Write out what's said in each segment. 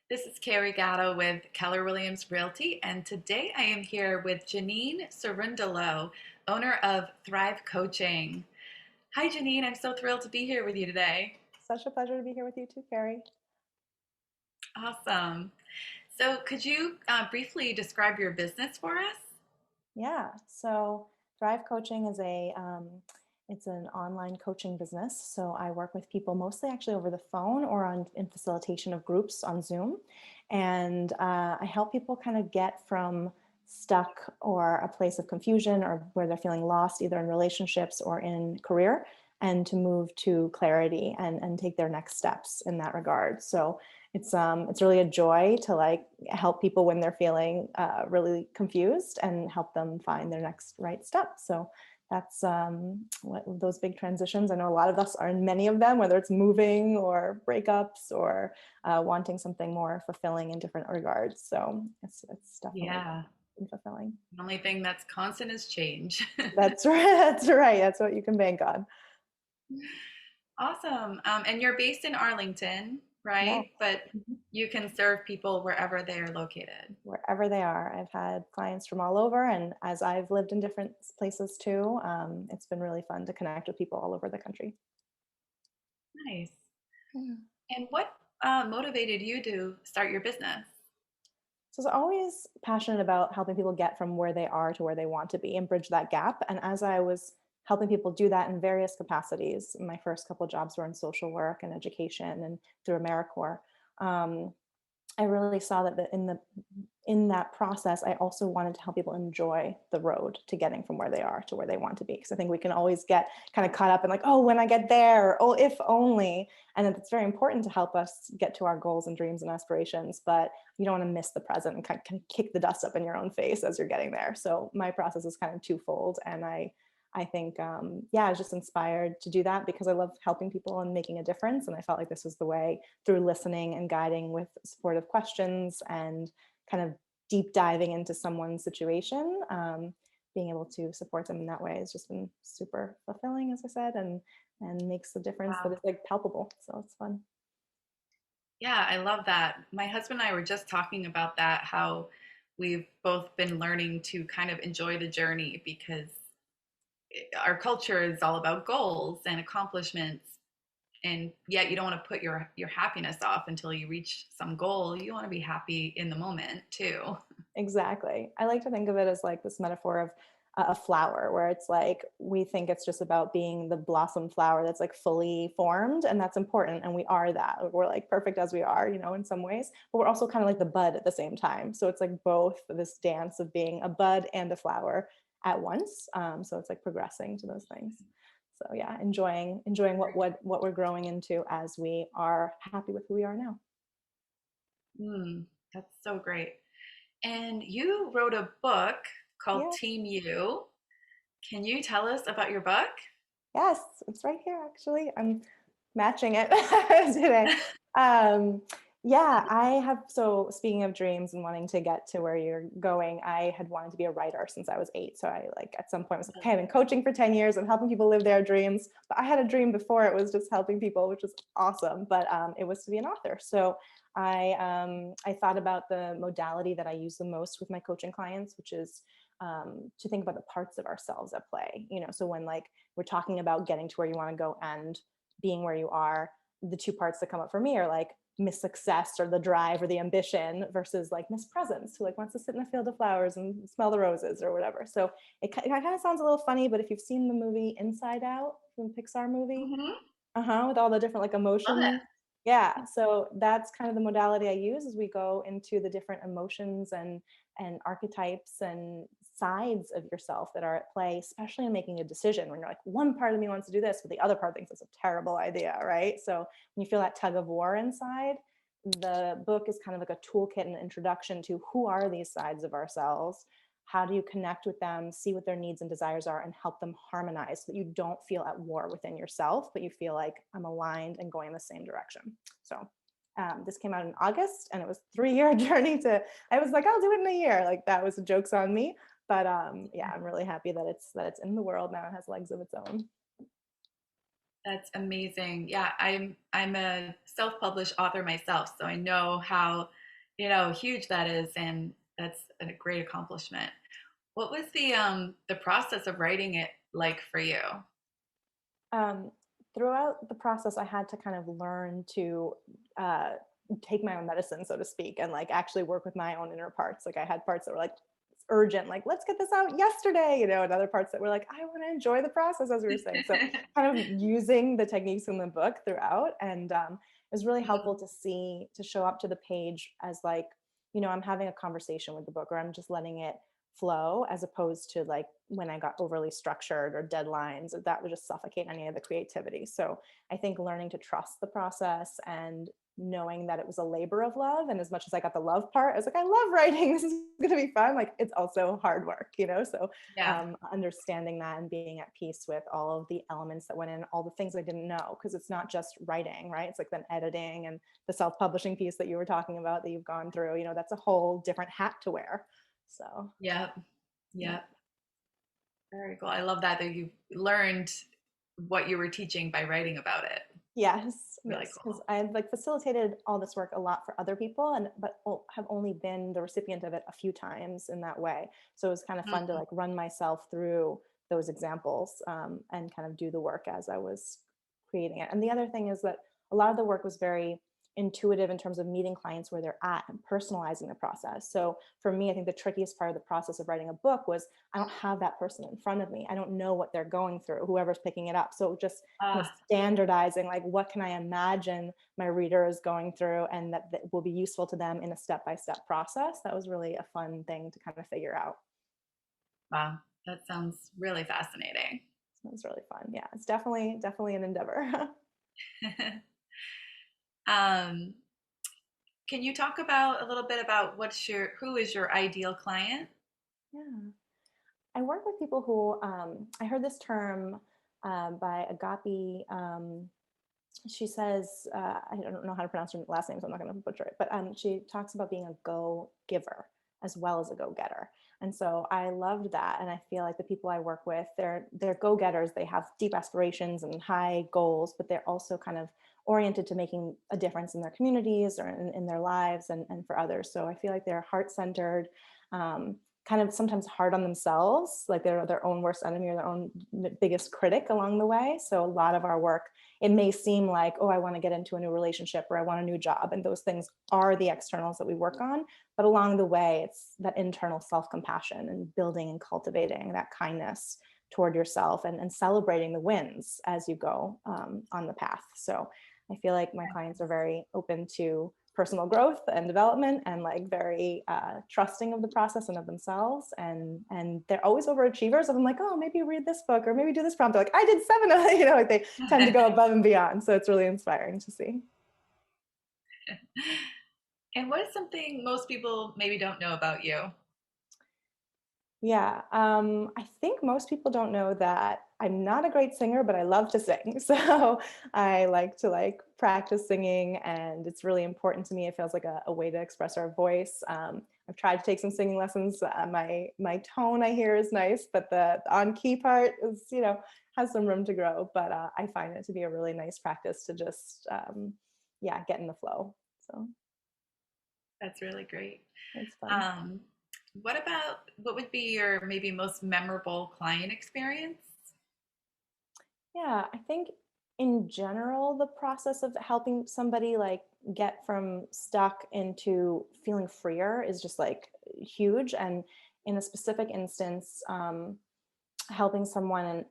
This is Carrie Gatto with Keller Williams Realty, and today I am here with Jeanine Cerundolo, owner of Thrive Coaching. Hi, Jeanine. I'm so thrilled to be here with you today. Such a pleasure to be here with you too, Carrie. Awesome. So, could you briefly describe your business for us? Yeah, so Thrive Coaching is it's an online coaching business. So I work with people mostly actually over the phone or in facilitation of groups on Zoom, and I help people kind of get from stuck or a place of confusion or where they're feeling lost, either in relationships or in career, and to move to clarity and take their next steps in that regard. So it's really a joy to like help people when they're feeling really confused and help them find their next right step. So that's what those big transitions. I know a lot of us are in many of them, whether it's moving or breakups or wanting something more fulfilling in different regards. So it's definitely Yeah, been fulfilling. the only thing that's constant is change. That's right. That's right. That's what you can bank on. Awesome. And you're based in Arlington, Yeah. right? But Mhm. you can serve people wherever they are located. Wherever they are. I've had clients from all over, and as I've lived in different places too, it's been really fun to connect with people all over the country. Nice. Yeah. And what motivated you to start your business? So I was always passionate about helping people get from where they are to where they want to be and bridge that gap. And as I was helping people do that in various capacities, my first couple of jobs were in social work and education and through AmeriCorps. Um, I really saw that in that process, I also wanted to help people enjoy the road to getting from where they are to where they want to be. Because I think we can always get kind of caught up in like, oh, when I get there, or, oh, if only. And it's very important to help us get to our goals and dreams and aspirations, but you don't want to miss the present and kind of kick the dust up in your own face as you're getting there. So my process is kind of twofold, and I think, yeah, I was just inspired to do that because I love helping people and making a difference. And I felt like this was the way through listening and guiding with supportive questions and kind of deep diving into someone's situation. Being able to support them in that way has just been super fulfilling, as I said, and makes a difference that Wow. is like palpable. So it's fun. Yeah, I love that. My husband and I were just talking about that, how we've both been learning to kind of enjoy the journey because our culture is all about goals and accomplishments. And yet you don't want to put your happiness off until you reach some goal. You want to be happy in the moment too. Exactly. I like to think of it as like this metaphor of a flower where it's like we think it's just about being the blossom flower that's like fully formed, and that's important, and we are that. We're like perfect as we are, in some ways, but we're also kind of like the bud at the same time. So it's like both this dance of being a bud and a flower at once. So it's like progressing to those things. So yeah, enjoying what we're growing into as we are happy with who we are now. Mm, that's so great. And you wrote a book called Yeah. Team You. Can you tell us about your book? Yes, it's right here actually. I'm matching it today. Um, yeah, I have. So, speaking of dreams and wanting to get to where you're going, I had wanted to be a writer since I was 8. So, I like at some point was like, okay, I've been coaching for 10 years and helping people live their dreams. But I had a dream before it was just helping people, which was awesome. But it was to be an author. So, I thought about the modality that I use the most with my coaching clients, which is to think about the parts of ourselves at play. So when like we're talking about getting to where you want to go and being where you are, the two parts that come up for me are like miss success or the drive or the ambition versus like miss presence, who like wants to sit in a field of flowers and smell the roses or whatever. So it kind of sounds a little funny, but if you've seen the movie Inside Out, from the Pixar movie, Mm-hmm. with all the different like Love it. emotions. Yeah, so that's kind of the modality I use as we go into the different emotions and archetypes and sides of yourself that are at play, especially in making a decision when you're like, one part of me wants to do this, but the other part thinks it's a terrible idea, right? So when you feel that tug of war inside, the book is kind of like a toolkit and an introduction to who are these sides of ourselves, how do you connect with them, see what their needs and desires are, and help them harmonize so that you don't feel at war within yourself, but you feel like I'm aligned and going in the same direction. So this came out in August, and it was a 3-year journey to. I was like, I'll do it in a year. Like that was a joke's on me, but yeah, I'm really happy that it's in the world now. It has legs of its own. That's amazing. Yeah, I'm a self-published author myself, so I know how, huge that is, and that's a great accomplishment. What was the process of writing it like for you? Um, Throughout the process, I had to kind of learn to uh, take my own medicine, so to speak, and like actually work with my own inner parts. Like I had parts that were like urgent, like let's get this out yesterday, and other parts that were like I want to enjoy the process, as we were saying. So kind of using the techniques in the book throughout, and it was really helpful to see to show up to the page as like I'm having a conversation with the book, or I'm just letting it flow, as opposed to like when I got overly structured or deadlines, that would just suffocate any of the creativity. So I think learning to trust the process and knowing that it was a labor of love. And as much as I got the love part, I was like, I love writing. This is going to be fun. Like it's also hard work. So Yeah, understanding that and being at peace with all of the elements that went in, all the things I didn't know, because it's not just writing, right? It's like then editing and the self-publishing piece that you were talking about that you've gone through, that's a whole different hat to wear. So yeah, yeah. yeah. Very cool. I love that you learned what you were teaching by writing about it. Yes, Really yes, because cool. I've like facilitated all this work a lot for other people, and but have only been the recipient of it a few times in that way. So it was kind of fun to Mhm. like run myself through those examples, and kind of do the work as I was creating it. And the other thing is that a lot of the work was very intuitive in terms of meeting clients where they're at and personalizing the process. So for me, I think the trickiest part of the process of writing a book was I don't have that person in front of me. I don't know what they're going through, whoever's picking it up. So just kind of Ah, standardizing like what can I imagine my reader is going through, and that will be useful to them in a step-by-step process. That was really a fun thing to kind of figure out. wow. That sounds really fascinating. So it was really fun. Yeah, it's definitely an endeavor. um, can you talk about a little bit about who is your ideal client? Yeah, I work with people who I heard this term by Agapi. She says, I don't know how to pronounce her last name, so I'm not going to butcher it, but she talks about being a go giver as well as a go getter. And so I loved that. And I feel like the people I work with, they're go getters. They have deep aspirations and high goals, but they're also kind of oriented to making a difference in their communities or in their lives and for others. So I feel like they're heart centered, um, kind of sometimes hard on themselves, like they're their own worst enemy or their own biggest critic along the way. So a lot of our work, it may seem like, oh, I want to get into a new relationship or I want a new job. And those things are the externals that we work on. But along the way, it's that internal self compassion and building and cultivating that kindness toward yourself, and celebrating the wins as you go on the path. So I feel like my clients are very open to personal growth and development, and like very trusting of the process and of themselves, and they're always overachievers. I'm like, oh, maybe read this book or maybe do this prompt. They're like, I did 7 of it. Like they tend to go above and beyond, so it's really inspiring to see. And what is something most people maybe don't know about you? Yeah, I think most people don't know that I'm not a great singer, but I love to sing. So I like to like practice singing, and it's really important to me. It feels like a way to express our voice. I've tried to take some singing lessons. My tone I hear is nice, but the on key part is has some room to grow. But I find it to be a really nice practice to just yeah, get in the flow. So That's really great. it's fun. Um, what would be your maybe most memorable client experience? Yeah, I think in general, the process of helping somebody like get from stuck into feeling freer is just like huge. And in a specific instance, helping someone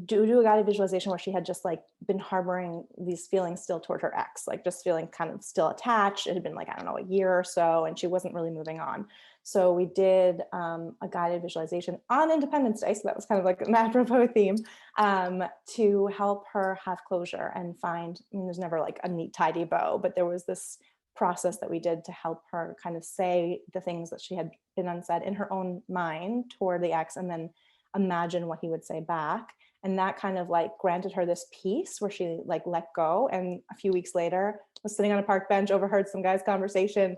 do a guided visualization where she had just like been harboring these feelings still toward her ex, like just feeling kind of still attached. It had been like, I don't know, a year or so, and she wasn't really moving on. So we did a guided visualization on Independence Day. So that was kind of like an apropos theme, to help her have closure and find, I mean, there's never like a neat, tidy bow, but there was this process that we did to help her kind of say the things that she had been unsaid in her own mind toward the ex, and then imagine what he would say back. And that kind of like granted her this peace where she like let go, and a few weeks later was sitting on a park bench, overheard some guy's conversation,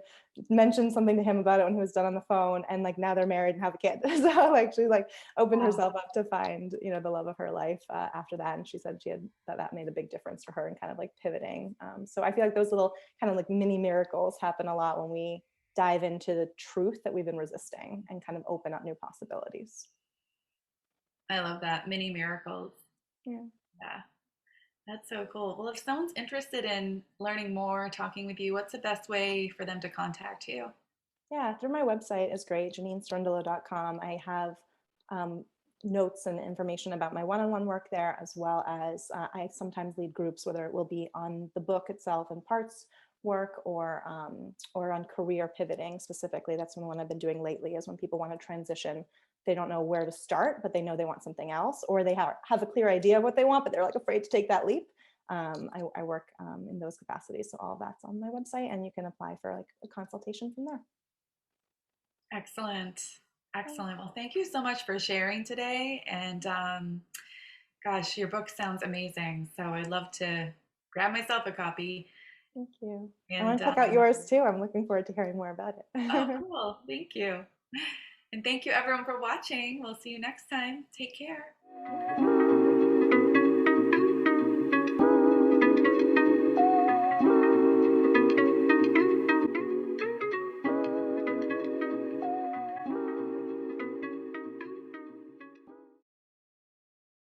mentioned something to him about it when he was done on the phone, and like now they're married and have a kid. So like she like opened Wow. herself up to find, you know, the love of her life after that, and she said she had that made a big difference for her and kind of like pivoting. So I feel like those little kind of like mini miracles happen a lot when we dive into the truth that we've been resisting and kind of open up new possibilities. I love that. Mini miracles. Yeah. Yeah. That's so cool. Well, if someone's interested in learning more, talking with you, what's the best way for them to contact you? Yeah, through my website is great, JanineCerundolo.com. I have um, notes and information about my one-on-one work there, as well as I sometimes lead groups, whether it will be on the book itself and parts work or on career pivoting specifically. That's one I've been doing lately is when people want to transition. They don't know where to start, but they know they want something else, or they have a clear idea of what they want, but they're like afraid to take that leap. I work in those capacities. So all of that's on my website, and you can apply for like a consultation from there. Excellent. Excellent. Well, thank you so much for sharing today. And gosh, your book sounds amazing. So I'd love to grab myself a copy. Thank you. I want And to check out yours too. I'm looking forward to hearing more about oh, it. cool. Thank you. And thank you everyone for watching. We'll see you next time. Take care.